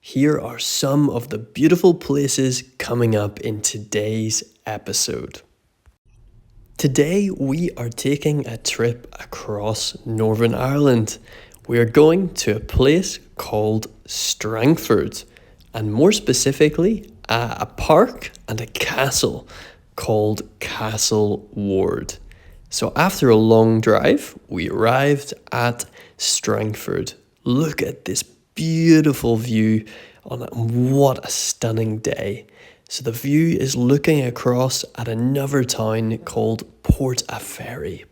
Here are some of the beautiful places coming up in today's episode. Today we are taking a trip across Northern Ireland. We are going to a place called Strangford, and more specifically, a park and a castle called Castle Ward. So after a long drive, we arrived at Strangford. Look at this beautiful view on it, and what a stunning day. So the view is looking across at another town called Portaferry.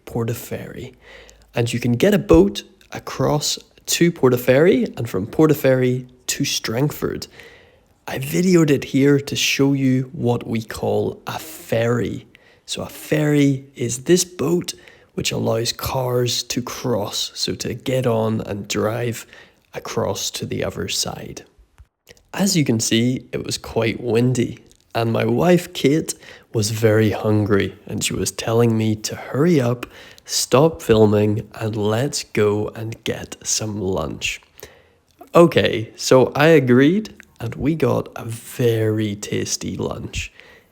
And you can get a boat across to Portaferry and from Portaferry to Strangford. I videoed it here to show you what we call a ferry. So a ferry is this boat which allows cars to cross, so to get on and drive across to the other side. As you can see, it was quite windy, and my wife Kate was very hungry, and she was telling me to hurry up, stop filming, and let's go and get some lunch. Okay, so I agreed, and we got a very tasty lunch.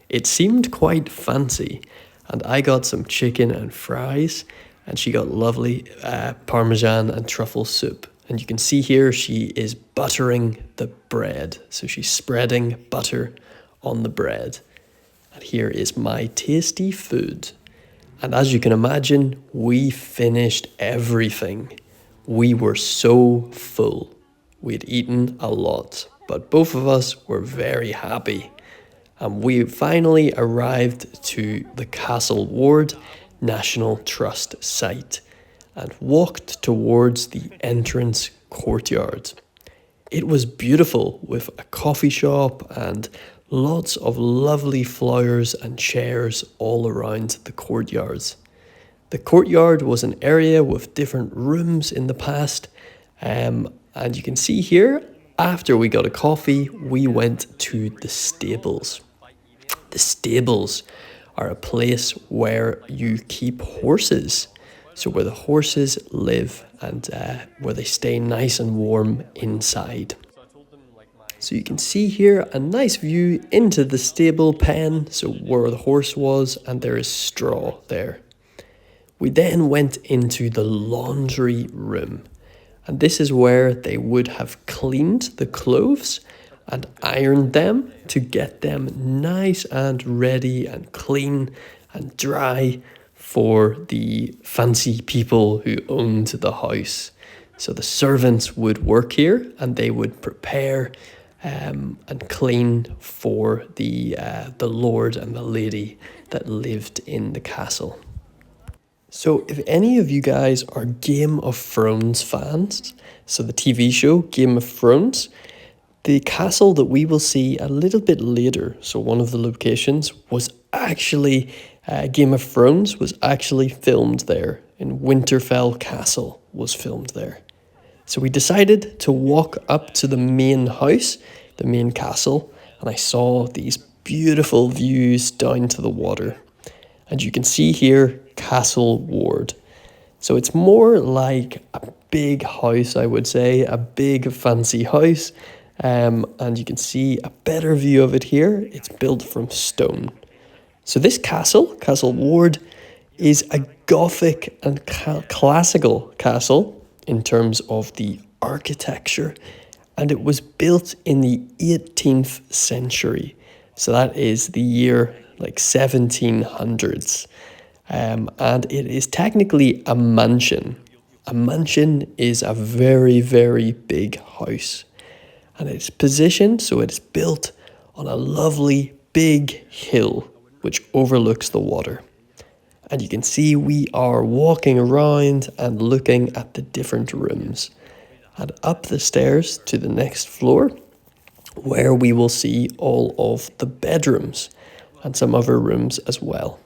It seemed quite fancy, and I got some chicken and fries, and she got lovely parmesan and truffle soup. And you can see here she is buttering the bread. So she's spreading butter on the bread. And here is my tasty food. And as you can imagine, we finished everything. We were so full. We'd eaten a lot, but both of us were very happy. And we finally arrived to the Castle Ward National Trust site and walked towards the entrance courtyard. It was beautiful, with a coffee shop and lots of lovely flowers and chairs all around the courtyards. The courtyard was an area with different rooms in the past, and you can see here, after we got a coffee, we went to the stables. The stables are a place where you keep horses. So where the horses live and where they stay nice and warm inside. So you can see here a nice view into the stable pen, so where the horse was, and there is straw there. We then went into the laundry room, and this is where they would have cleaned the clothes and ironed them to get them nice and ready and clean and dry for the fancy people who owned the house. So the servants would work here and they would prepare and clean for the lord and the lady that lived in the castle. So if any of you guys are Game of Thrones fans, so the TV show Game of Thrones, the castle that we will see a little bit later, so one of the locations was actually Game of Thrones was actually filmed there. In Winterfell Castle was filmed there. So we decided to walk up to the main house, the main castle, and I saw these beautiful views down to the water. And you can see here Castle Ward. So it's more like a big house, I would say, a big fancy house. And you can see a better view of it here. It's built from stone. So this castle, Castle Ward, is a Gothic and classical castle in terms of the architecture, and it was built in the 18th century. So that is the year like 1700s, and it is technically a mansion. A mansion is a very, very big house, and it's positioned so it's built on a lovely big hill which overlooks the water. And you can see we are walking around and looking at the different rooms and up the stairs to the next floor where we will see all of the bedrooms and some other rooms as well.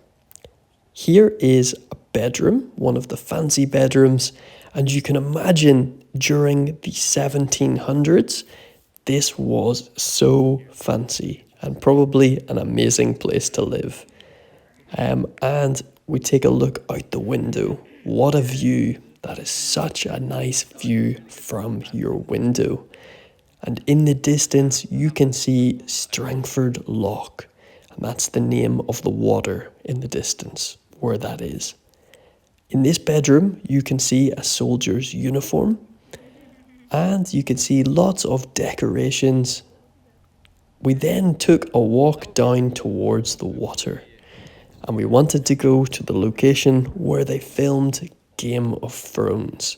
Here is a bedroom, one of the fancy bedrooms, and you can imagine during the 1700s, this was so fancy and probably an amazing place to live. And we take a look out the window. What a view. That is such a nice view from your window. And in the distance, you can see Strangford Loch. And that's the name of the water in the distance, where that is. In this bedroom, you can see a soldier's uniform. And you can see lots of decorations. We then took a walk down towards the water. And we wanted to go to the location where they filmed Game of Thrones.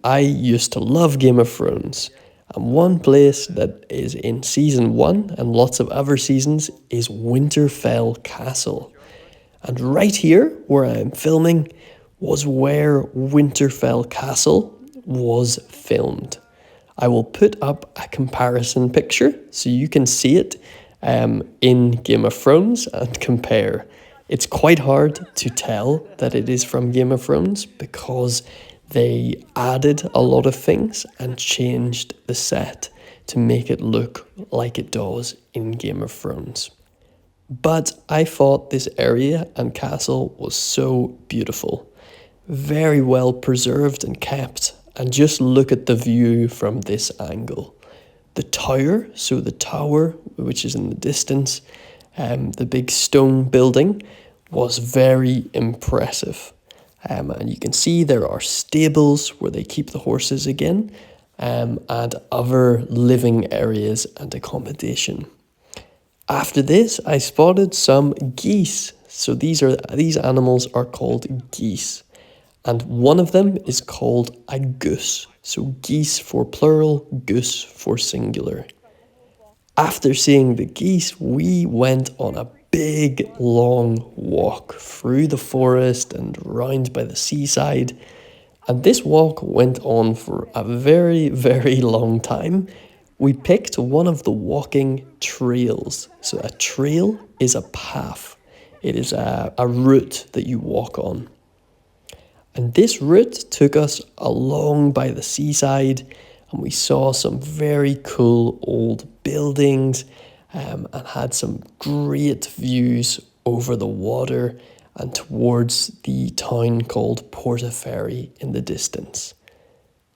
I used to love Game of Thrones. And one place that is in season 1 and lots of other seasons is Winterfell Castle. And right here, where I'm filming, was where Winterfell Castle was filmed. I will put up a comparison picture so you can see it in Game of Thrones and compare. It's quite hard to tell that it is from Game of Thrones because they added a lot of things and changed the set to make it look like it does in Game of Thrones. But I thought this area and castle was so beautiful, very well preserved and kept, and just look at the view from this angle. The tower, so the tower, which is in the distance, the big stone building, was very impressive. And you can see there are stables where they keep the horses again, and other living areas and accommodation. After this, I spotted some geese. So these animals are called geese. And one of them is called a goose. So geese for plural, goose for singular. After seeing the geese, we went on a big, long walk through the forest and round by the seaside. And this walk went on for a very, very long time. We picked one of the walking trails. So a trail is a path. It is a route that you walk on. And this route took us along by the seaside, and we saw some very cool old buildings and had some great views over the water and towards the town called Portaferry in the distance.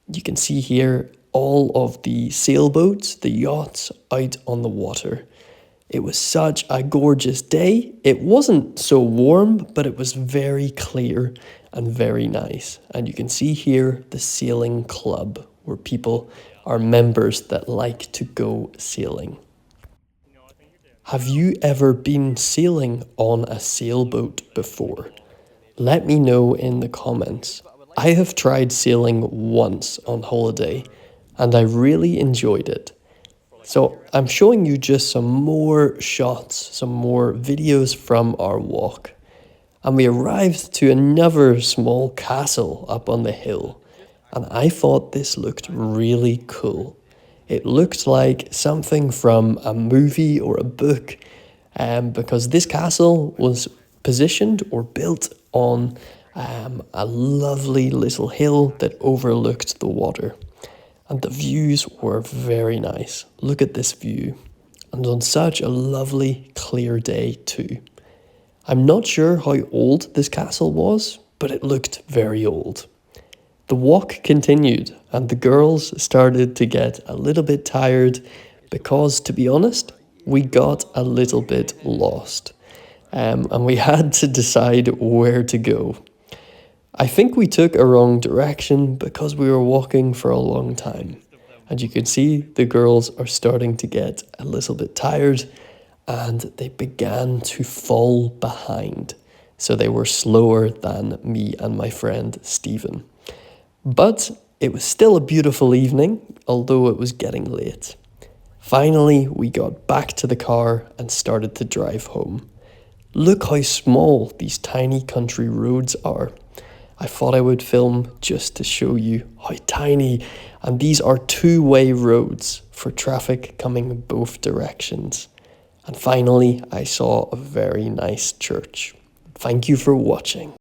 You can see here all of the sailboats, the yachts out on the water. It was such a gorgeous day. It wasn't so warm, but it was very clear and very nice. And you can see here the sailing club, where people are members that like to go sailing. Have you ever been sailing on a sailboat before? Let me know in the comments. I have tried sailing once on holiday, and I really enjoyed it. So I'm showing you just some more shots, some more videos from our walk. And we arrived to another small castle up on the hill. And I thought this looked really cool. It looked like something from a movie or a book, because this castle was positioned or built on a lovely little hill that overlooked the water. And the views were very nice. Look at this view. And on such a lovely, clear day too. I'm not sure how old this castle was, but it looked very old. The walk continued, and the girls started to get a little bit tired because, to be honest, we got a little bit lost. And we had to decide where to go. I think we took a wrong direction because we were walking for a long time. And you can see the girls are starting to get a little bit tired, and they began to fall behind. So they were slower than me and my friend Stephen. But it was still a beautiful evening, although it was getting late. Finally, we got back to the car and started to drive home. Look how small these tiny country roads are. I thought I would film just to show you how tiny, and these are two-way roads for traffic coming both directions. And finally, I saw a very nice church. Thank you for watching.